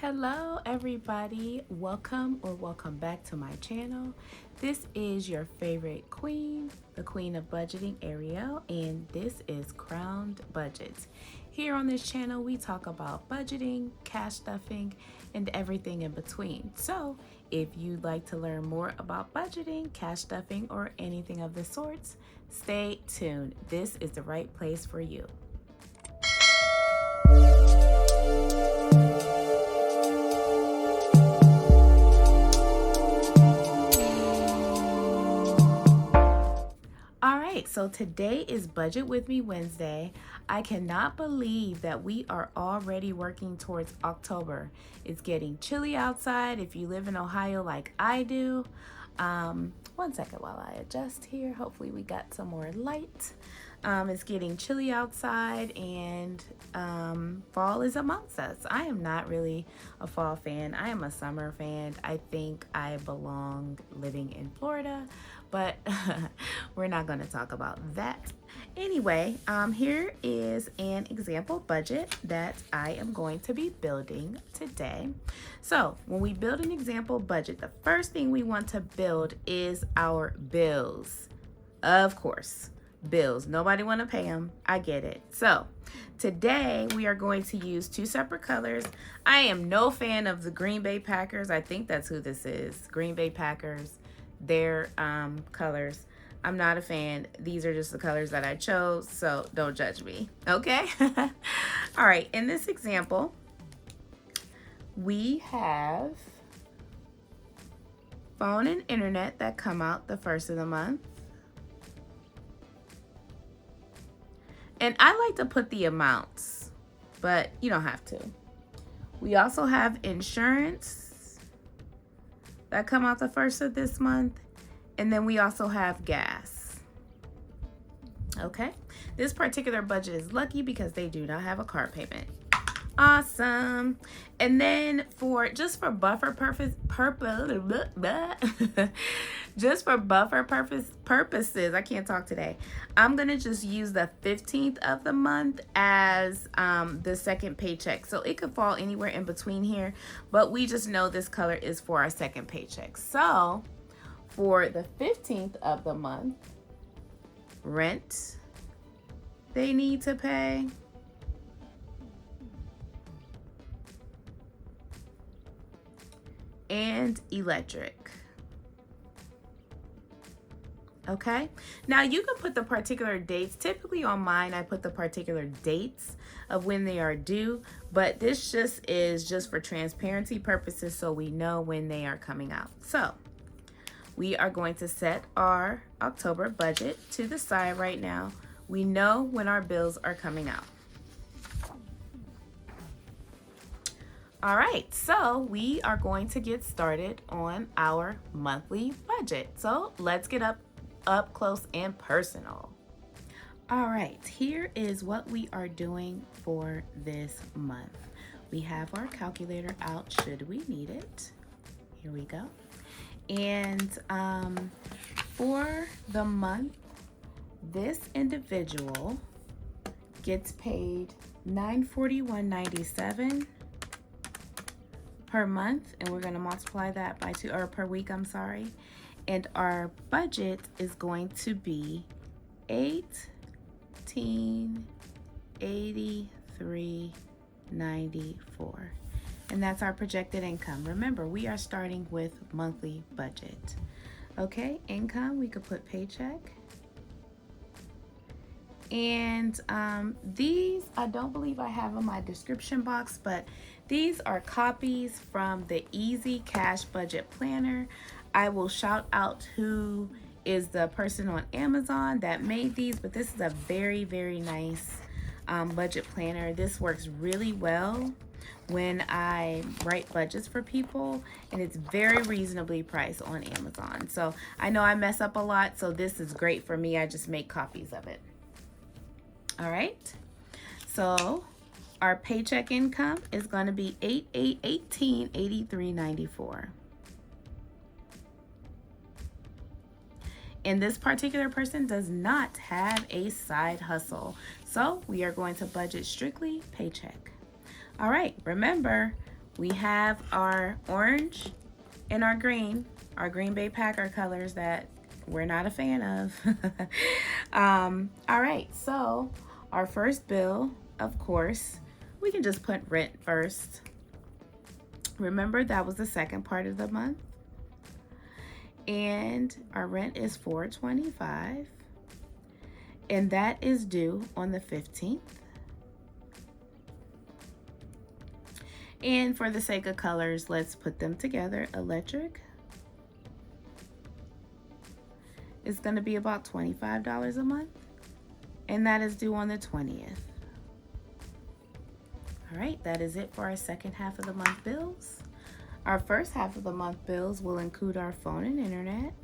Hello everybody, welcome back to my channel. This is your favorite queen, the queen of budgeting, Ariel, and this is Crowned Budgets. Here on this channel we talk about budgeting, cash stuffing, and everything in between. So if you'd like to learn more about budgeting, cash stuffing, or anything of the sorts, stay tuned. This is the right place for you. So today is Budget With Me Wednesday. I cannot believe that we are already working towards October. It's getting chilly outside if you live in Ohio like I do. One second while I adjust here. Hopefully we got some more light. It's getting chilly outside and fall is amongst us. I am not really a fall fan. I am a summer fan. I think I belong living in Florida, but we're not going to talk about that. Anyway, here is an example budget that I am going to be building today. So when we build an example budget, the first thing we want to build is our bills. Of course, bills. Nobody want to pay them. I get it. So today we are going to use two separate colors. I am no fan of the Green Bay Packers. I think that's who this is. Green Bay Packers. Their colors. I'm not a fan. These are just the colors that I chose, so don't judge me, okay? All right, in this example, we have phone and internet that come out the first of the month. And I like to put the amounts, but you don't have to. We also have insurance that come out the first of this month, and then we also have gas. Okay, this particular budget is lucky because they do not have a car payment. Awesome. And then just for buffer purposes, I can't talk today. I'm gonna just use the 15th of the month as the second paycheck. So it could fall anywhere in between here, but we just know this color is for our second paycheck. So for the 15th of the month, rent they need to pay. And electric. Okay, now you can put the particular dates. Typically on mine, I put the particular dates of when they are due, but this just is just for transparency purposes so we know when they are coming out. So we are going to set our October budget to the side right now. We know when our bills are coming out. All right, so we are going to get started on our monthly budget. So let's get up close and personal. All right, here is what we are doing for this month. We have our calculator out should we need it. Here we go. And for the month, this individual gets paid $941.97 per month, and we're going to multiply that by 2, or per week, I'm sorry. And our budget is going to be $1883.94, and that's our projected income. Remember, we are starting with monthly budget. Okay, income, we could put paycheck. And these, I don't believe I have in my description box, but these are copies from the Easy Cash Budget Planner. I will shout out who is the person on Amazon that made these, but this is a very, very nice budget planner. This works really well when I write budgets for people, and it's very reasonably priced on Amazon. So I know I mess up a lot, so this is great for me. I just make copies of it. All right, so our paycheck income is going to be $1883.94. And this particular person does not have a side hustle, so we are going to budget strictly paycheck. All right, remember, We have our orange and our Green Bay Packer colors that we're not a fan of. All right, so our first bill, of course, we can just put rent first. Remember, that was the second part of the month. And our rent is $425. And that is due on the 15th. And for the sake of colors, let's put them together. Electric is going to be about $25 a month. And that is due on the 20th. All right, that is it for our second half of the month bills. Our first half of the month bills will include our phone and internet.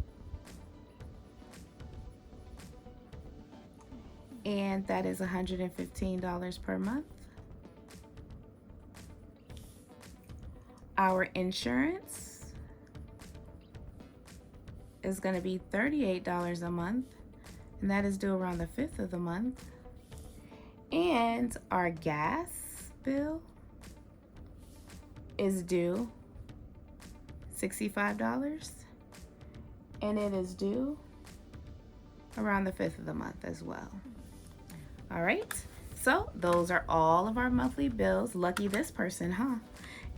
And that is $115 per month. Our insurance is going to be $38 a month, and that is due around the 5th of the month. And our gas bill is due $65, and it is due around the 5th of the month as well. All right, so those are all of our monthly bills. Lucky this person, huh?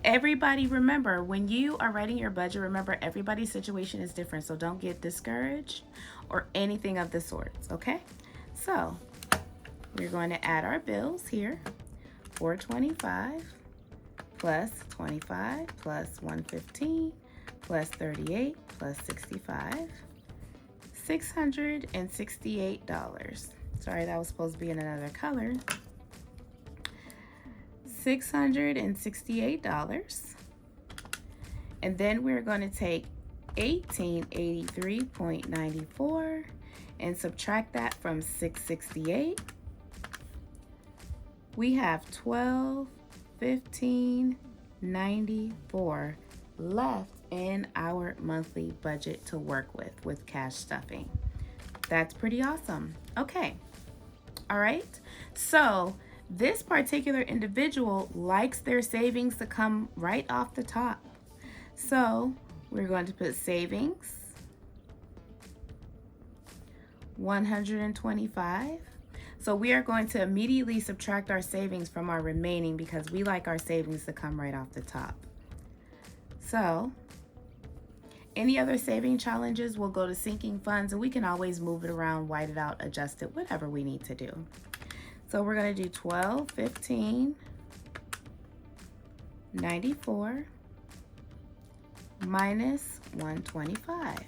Everybody, remember, when you are writing your budget, remember everybody's situation is different, so don't get discouraged or anything of the sorts, okay? So we're going to add our bills here. $425 plus 25 plus 115 plus 38 plus 65, $668. Sorry, that was supposed to be in another color. $668. And then we're going to take 1883.94 and subtract that from 668. We have $1215.94 left in our monthly budget to work with cash stuffing. That's pretty awesome. Okay. All right. So this particular individual likes their savings to come right off the top. So we're going to put savings, 125. So we are going to immediately subtract our savings from our remaining because we like our savings to come right off the top. So any other saving challenges will go to sinking funds, and we can always move it around, white it out, adjust it, whatever we need to do. So we're going to do 1215.94 minus 125.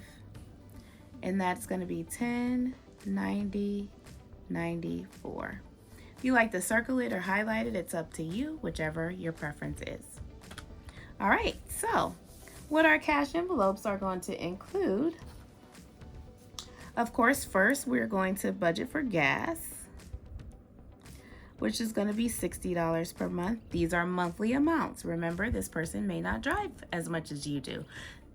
And that's going to be 1090.94. If you like to circle it or highlight it, it's up to you, whichever your preference is. All right, so what our cash envelopes are going to include, of course, first we're going to budget for gas, which is going to be $60 per month. These are monthly amounts. Remember, this person may not drive as much as you do.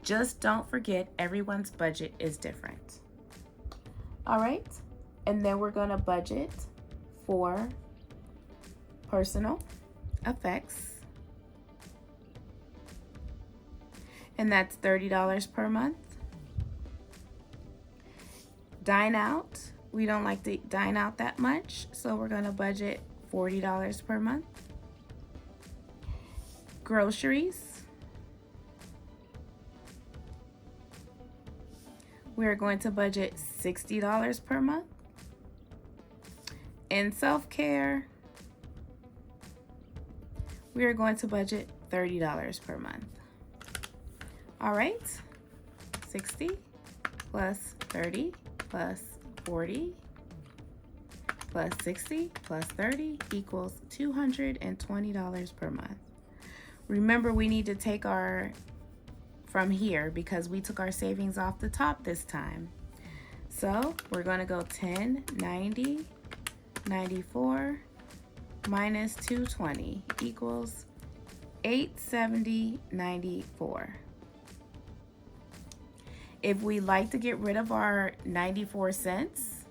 Just don't forget, everyone's budget is different. All right, and then we're going to budget for personal effects, and that's $30 per month. Dine out, we don't like to dine out that much, so we're going to budget $40 per month. Groceries, we're going to budget $60 per month. And self-care, we are going to budget $30 per month. All right, 60 plus 30 plus 40 plus 60 plus 30 equals $220 per month. Remember, we need to take our from here because we took our savings off the top this time. So we're going to go 1090.94 minus 220 equals 870.94. If we like to get rid of our 94 cents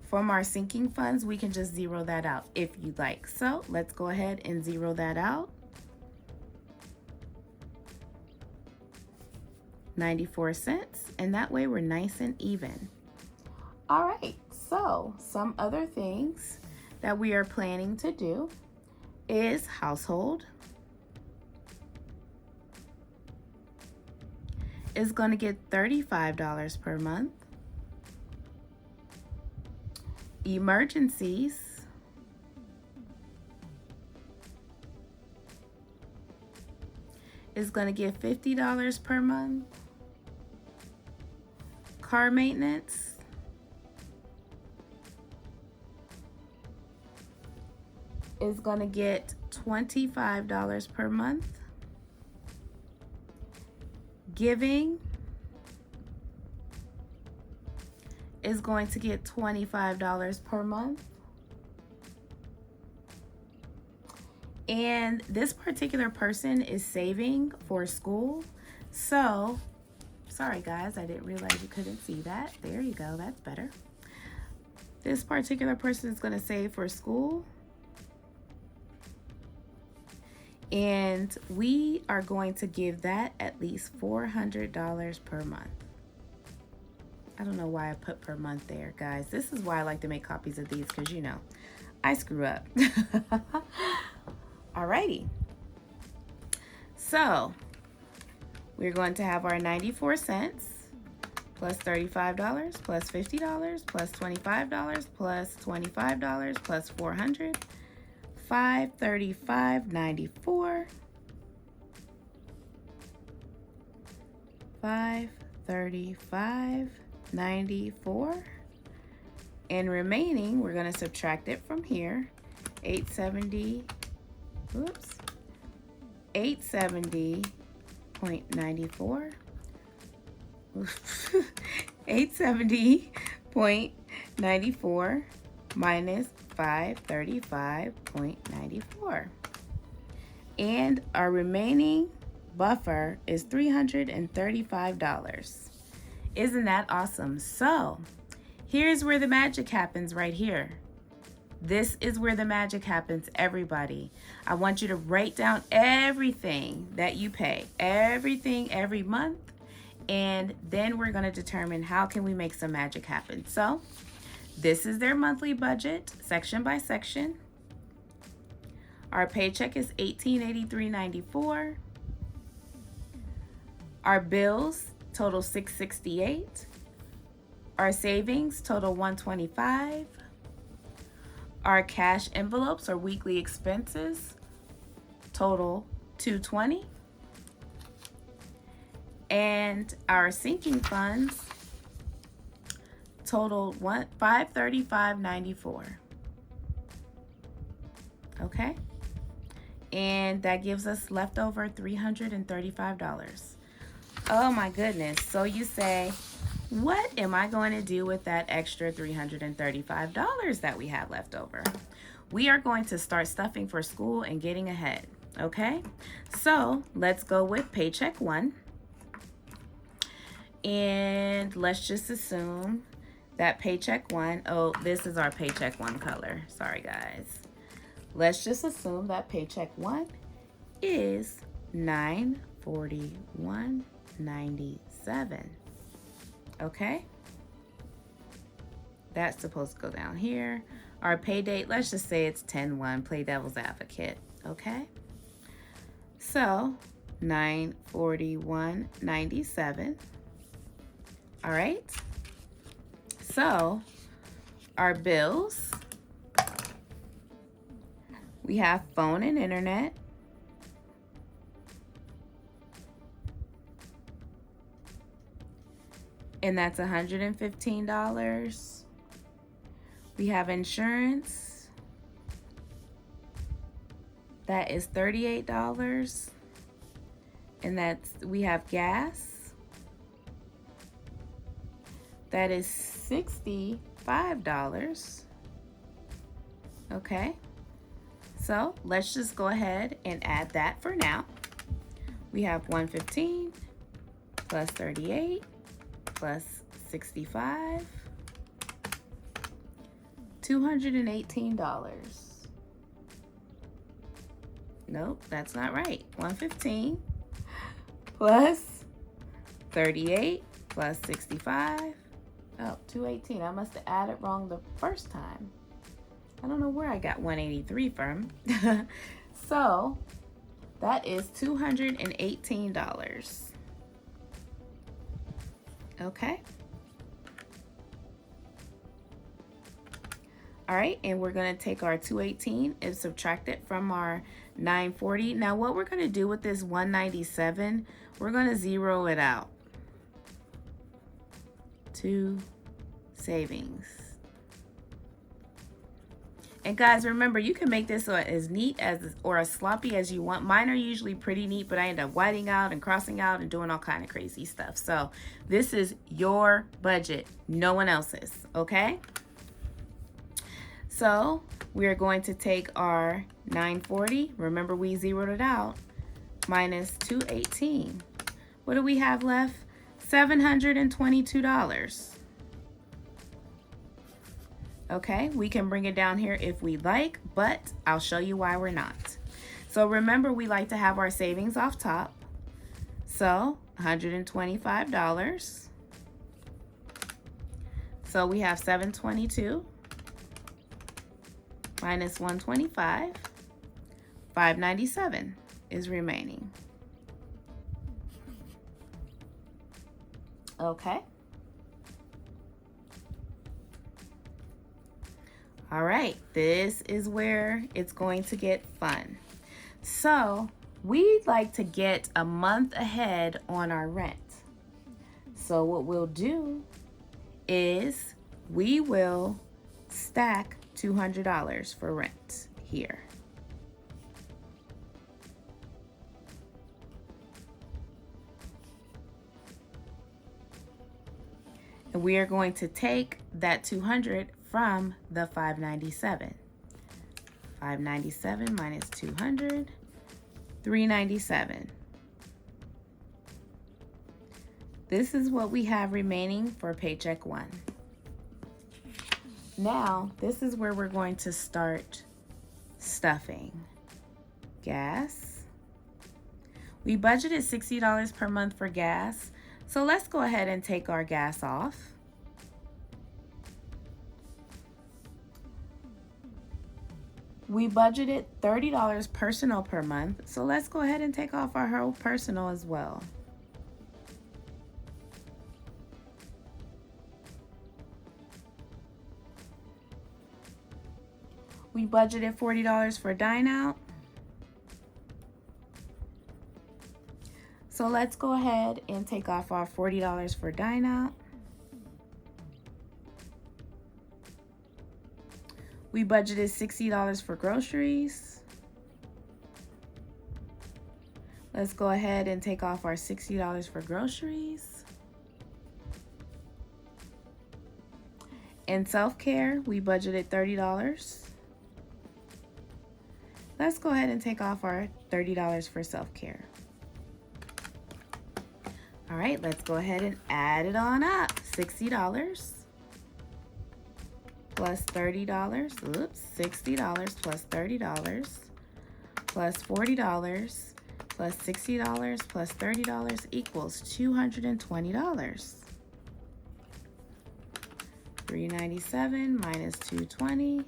from our sinking funds, we can just zero that out if you'd like. So let's go ahead and zero that out. 94 cents, and that way we're nice and even. All right, so some other things that we are planning to do is household is going to get $35 per month. Emergencies is going to get $50 per month. Car maintenance is going to get $25 per month. Giving is going to get $25 per month. And this particular person is saving for school. So, sorry guys, I didn't realize you couldn't see that. There you go, that's better. This particular person is going to save for school. And we are going to give that at least $400 per month. I don't know why I put per month there, guys. This is why I like to make copies of these, because, you know, I screw up. Alrighty. So, we're going to have our 94 cents plus $35 plus $50 plus $25 plus $25 plus $400. $535.94. $535.94. And remaining, we're going to subtract it from here. 870.94. 870.94 minus 535.94. And our remaining buffer is $335. Isn't that awesome? So here's where the magic happens right here. This is where the magic happens, everybody. I want you to write down everything that you pay, everything every month, and then we're going to determine how can we make some magic happen. So this is their monthly budget, section by section. Our paycheck is $1883.94. Our bills total $668. Our savings total $125. Our cash envelopes or weekly expenses total $220. And our sinking funds total $535.94. Okay, and that gives us leftover $335. Oh my goodness. So you say, what am I going to do with that extra $335 that we have left over? We are going to start stuffing for school and getting ahead. Okay, so let's go with paycheck one. And let's just assume that paycheck one, oh, this is our paycheck one color. Sorry, guys. Let's just assume that paycheck one is $941.97. Okay? That's supposed to go down here. Our pay date, let's just say it's 10/1, play devil's advocate. Okay? So, $941.97. All right? So, our bills, we have phone and internet. And that's $115. We have insurance. That is $38. And we have gas. That is $65. Okay. So let's just go ahead and add that for now. We have 115 plus 38 plus 65, $218. Nope, that's not right. 115 plus 38 plus 65. Oh, 218. I must have added wrong the first time. I don't know where I got 183 from. So that is $218. Okay. All right, and we're going to take our 218 and subtract it from our 940. Now what we're going to do with this 197, we're going to zero it out to savings. And guys, remember, you can make this as neat as or as sloppy as you want. Mine are usually pretty neat, but I end up whiting out and crossing out and doing all kind of crazy stuff. So this is your budget, no one else's, okay? So we are going to take our 940, remember we zeroed it out, minus 218. What do we have left? $722. Okay, we can bring it down here if we like, but I'll show you why we're not. So remember, we like to have our savings off top. So $125. So we have $722 minus $125. $597 is remaining. Okay. All right, this is where it's going to get fun. So we'd like to get a month ahead on our rent. So what we'll do is we will stack $200 for rent here. And we are going to take that 200 from the 597. 597 minus 200, 397. This is what we have remaining for paycheck 1. Now, this is where we're going to start stuffing. Gas. We budgeted $60 per month for gas, so let's go ahead and take our gas off. We budgeted $30 personal per month, so let's go ahead and take off our whole personal as well. We budgeted $40 for dine out. So let's go ahead and take off our $40 for dine out. We budgeted $60 for groceries. Let's go ahead and take off our $60 for groceries. In self-care, we budgeted $30. Let's go ahead and take off our $30 for self-care. All right, let's go ahead and add it on up. $60 plus $30, oops, $60 plus $30 plus $40 plus $60 plus $30 equals $220. $397 minus $220.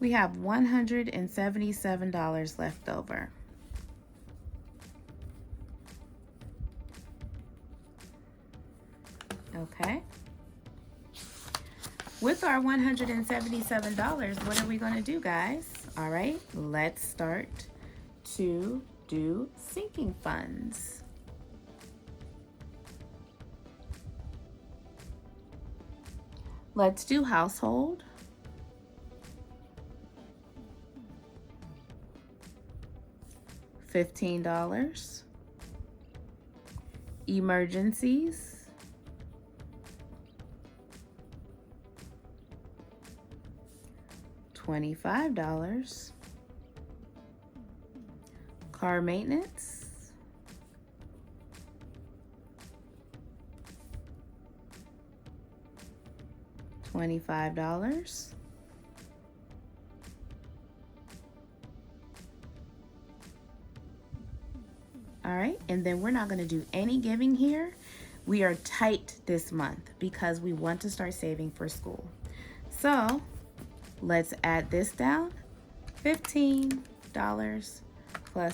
We have $177 left over. Okay. With our $177, what are we going to do, guys? All right, let's start to do sinking funds. Let's do household. $15. Emergencies. $25. Car maintenance. $25. All right, and then we're not going to do any giving here. We are tight this month because we want to start saving for school. So let's add this down. $15 plus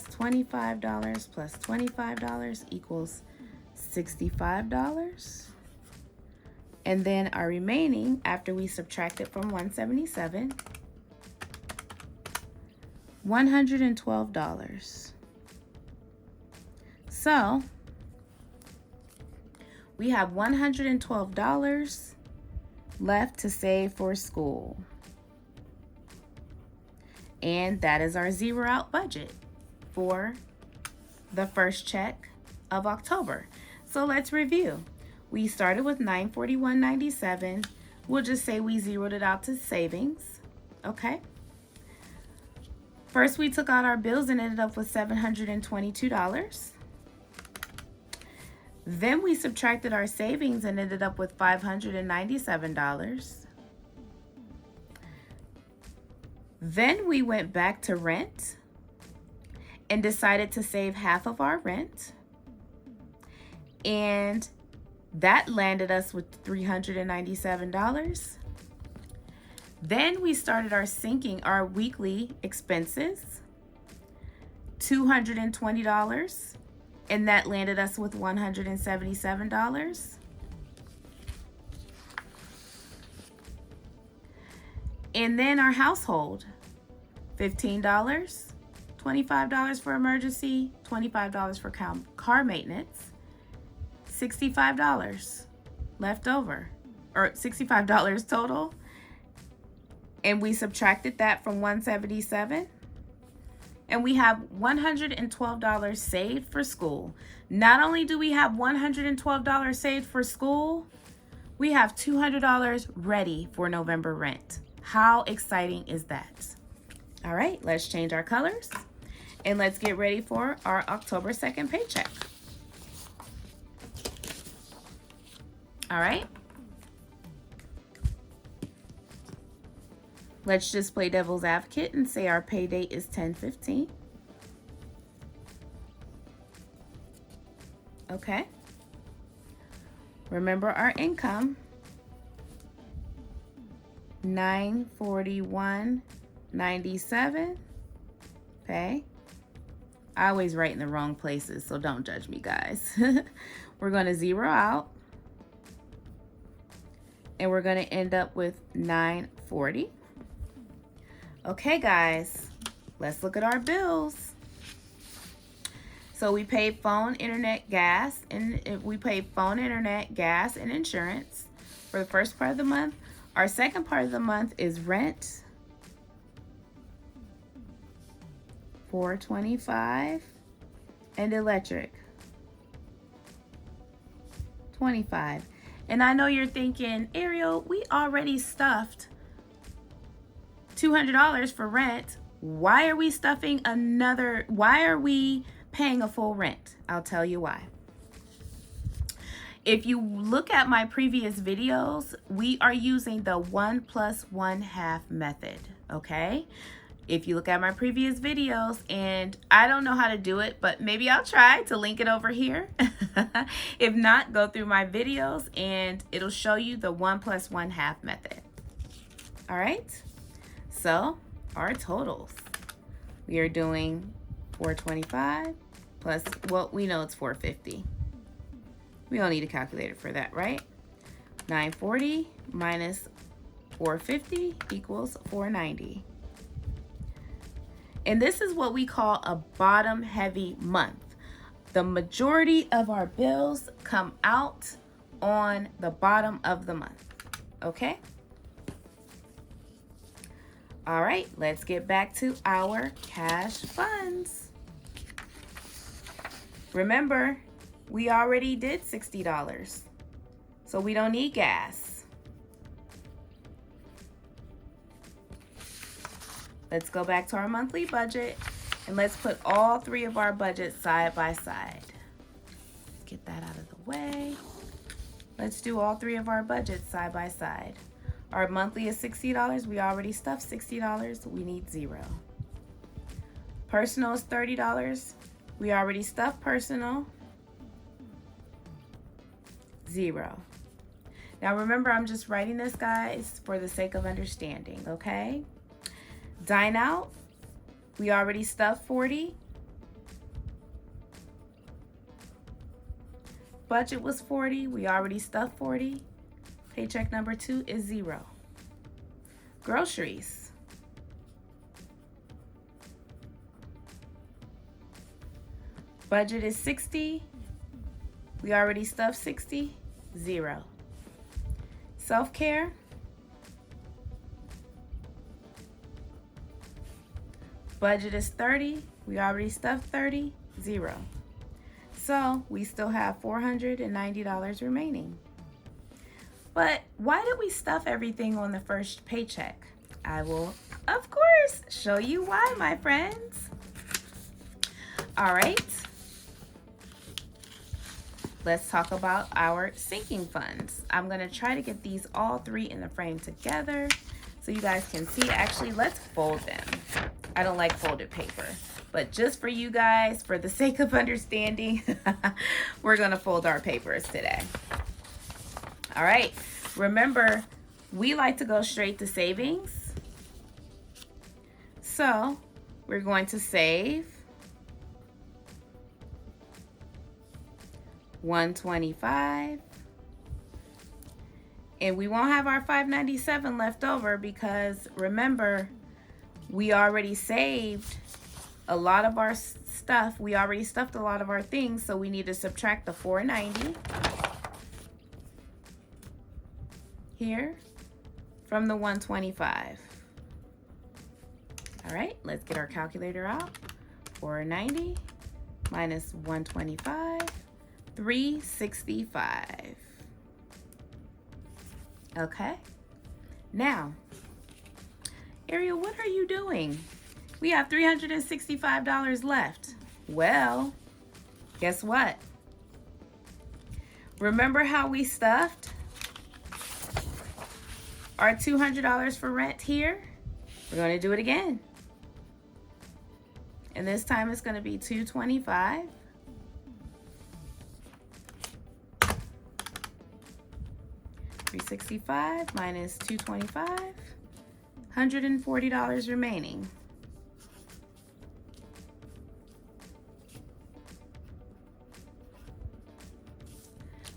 $25 plus $25 equals $65. And then our remaining, after we subtract it from 177, $112. So we have $112 left to save for school. And that is our zero out budget for the first check of October. So let's review. We started with $941.97. We'll just say we zeroed it out to savings. Okay. First, we took out our bills and ended up with $722. Then we subtracted our savings and ended up with $597. Then we went back to rent and decided to save half of our rent. And that landed us with $397. Then we started syncing our weekly expenses, $220, and that landed us with $177. And then our household, $15, $25 for emergency, $25 for car maintenance, $65 left over, or $65 total. And we subtracted that from 177. And we have $112 saved for school. Not only do we have $112 saved for school, we have $200 ready for November rent. How exciting is that? All right, let's change our colors and let's get ready for our October 2nd paycheck. All right. Let's just play devil's advocate and say our pay date is 10/15. Okay. Remember our income, $941.97. Okay. I always write in the wrong places, so don't judge me, guys. We're going to zero out. And we're going to end up with $940. Okay, guys, let's look at our bills. So we paid phone, internet, gas, and we paid phone, internet, gas, and insurance for the first part of the month. Our second part of the month is rent, $425, and electric, $25. And I know you're thinking, Ariel, we already stuffed $200 for rent. Why are we stuffing another? Why are we paying a full rent? I'll tell you why. If you look at my previous videos, we are using the 1 + 1/2 method, okay? If you look at my previous videos, and I don't know how to do it, but maybe I'll try to link it over here. If not, go through my videos and it'll show you the 1 + 1/2 method. All right, so our totals. We are doing $425 plus, well, we know it's $450. We don't need a calculator for that, right? $940 minus $450 equals $490. And this is what we call a bottom heavy month. The majority of our bills come out on the bottom of the month, okay? All right, let's get back to our cash funds. Remember, we already did $60, so we don't need gas. Let's go back to our monthly budget and let's put all three of our budgets side by side. Let's get that out of the way. Let's do all three of our budgets side by side. Our monthly is $60. We already stuffed $60. We need $0. Personal is $30. We already stuffed personal. 0. Now remember, I'm just writing this, guys, for the sake of understanding, okay? Dine out, we already stuffed 40. Budget was 40, we already stuffed 40. Paycheck number 2 is 0. Groceries. Budget is 60. We already stuffed 60. 0. Self-care. Budget is 30. We already stuffed 30. 0. So we still have $490 remaining. But why did we stuff everything on the first paycheck? I will, of course, show you why, my friends. All right. Let's talk about our sinking funds. I'm gonna try to get these all 3 in the frame together so you guys can see. Actually, let's fold them. I don't like folded paper, but just for you guys, for the sake of understanding, we're gonna fold our papers today. All right, remember, we like to go straight to savings. So we're going to save $125, and we won't have our $597 left over because remember, we already saved a lot of our stuff. We already stuffed a lot of our things, so we need to subtract the $490 here from the $125. All right, let's get our calculator out. $490 minus $125. $365. Okay. Now, Ariel, what are you doing? We have $365 left. Well, guess what? Remember how we stuffed our $200 for rent here? We're going to do it again. And this time it's going to be $225. $365 minus $225, $140 remaining.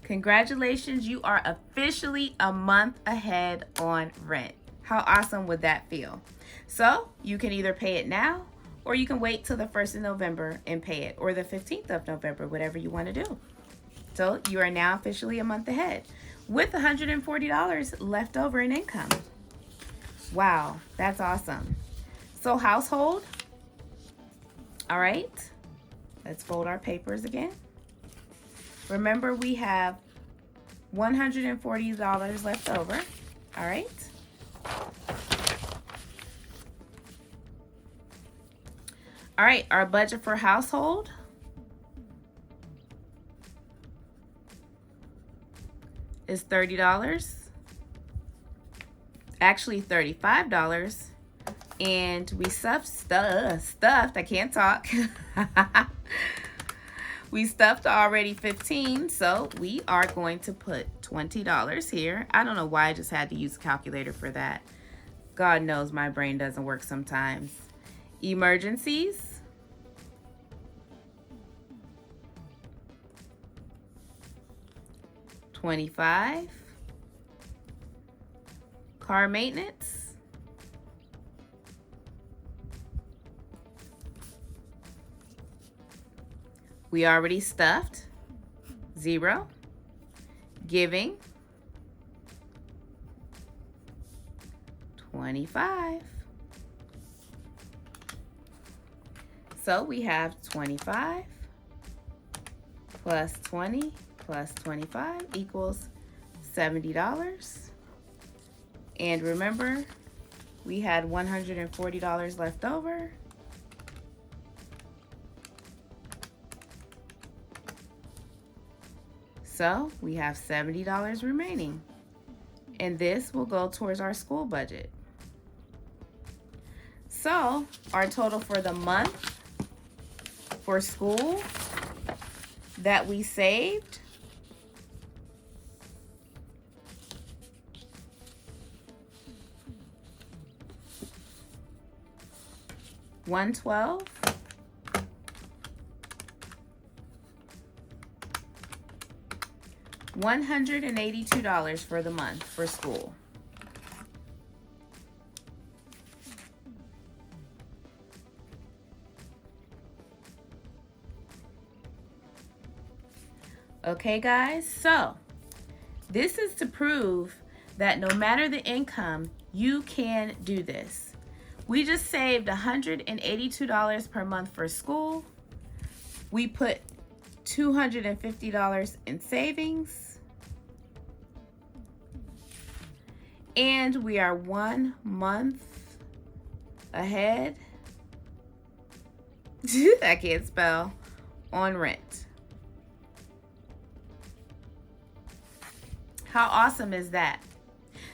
Congratulations, you are officially a month ahead on rent. How awesome would that feel? So you can either pay it now or you can wait till the 1st of November and pay it, or the 15th of November, whatever you want to do. So you are now officially a month ahead with $140 left over in income. Wow, that's awesome. So household, all right, let's fold our papers again. Remember, we have $140 left over, all right. All right, our budget for household is $30. Actually $35. And we stuffed, I can't talk. We stuffed already $15, so we are going to put $20 here. I don't know why I just had to use a calculator for that. God knows my brain doesn't work sometimes. Emergencies. $25. Car maintenance. We already stuffed. 0. Giving. 25. So we have 25 plus 20 plus 25 equals $70. And remember, we had $140 left over. So we have $70 remaining. And this will go towards our school budget. So our total for the month for school that we saved $112. $182 for the month for school. Okay, guys, so this is to prove that no matter the income, you can do this. We just saved $182 per month for school. We put $250 in savings. And we are 1 month ahead. I can't spell. On rent. How awesome is that?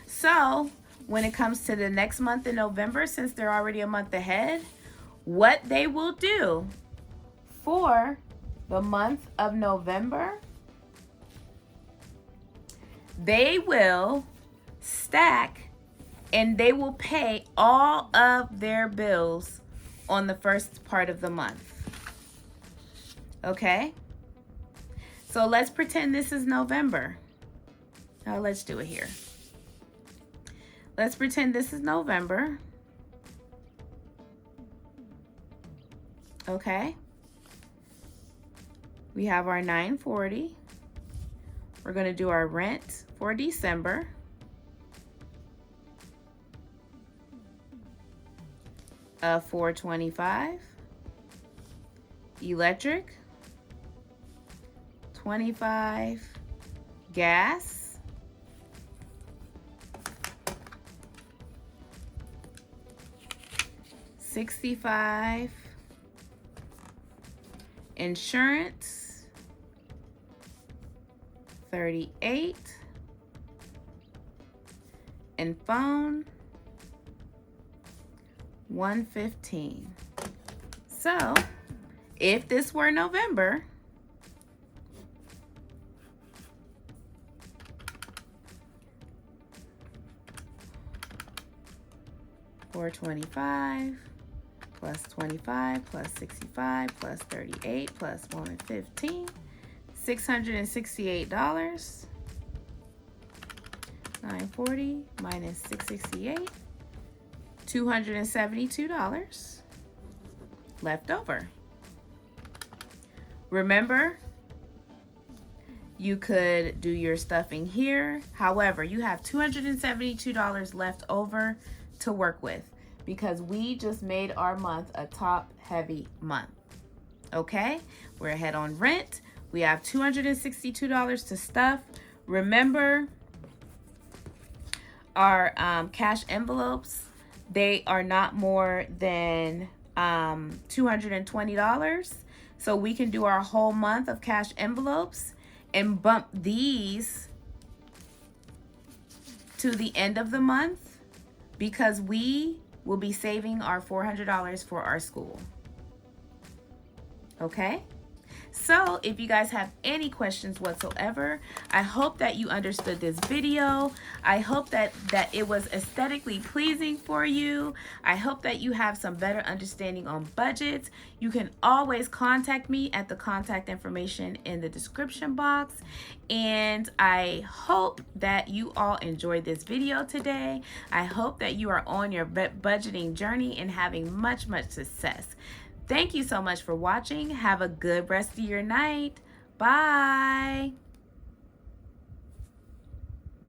So, when it comes to the next month in November, since they're already a month ahead, what they will do for the month of November, they will stack and they will pay all of their bills on the first part of the month. Okay? So let's pretend this is November. Now let's do it here. Let's pretend this is November. Okay? We have our $940. We're going to do our rent for December. $425. Electric, $25. Gas, $65. Insurance, $38. And phone, $115. So, if this were November, $425 plus 25 plus 65 plus 38 plus 115, $668. $940 minus $668, $272 left over. Remember, you could do your stuffing here. However, you have $272 left over to work with because we just made our month a top-heavy month. Okay? We're ahead on rent. We have $262 to stuff. Remember, our cash envelopes, they are not more than $220. So we can do our whole month of cash envelopes and bump these to the end of the month because we will be saving our $400 for our school. Okay? So if you guys have any questions whatsoever, I hope that you understood this video. I hope that it was aesthetically pleasing for you. I hope that you have some better understanding on budgets. You can always contact me at the contact information in the description box. And I hope that you all enjoyed this video today. I hope that you are on your budgeting journey and having much success. Thank you so much for watching. Have a good rest of your night. Bye.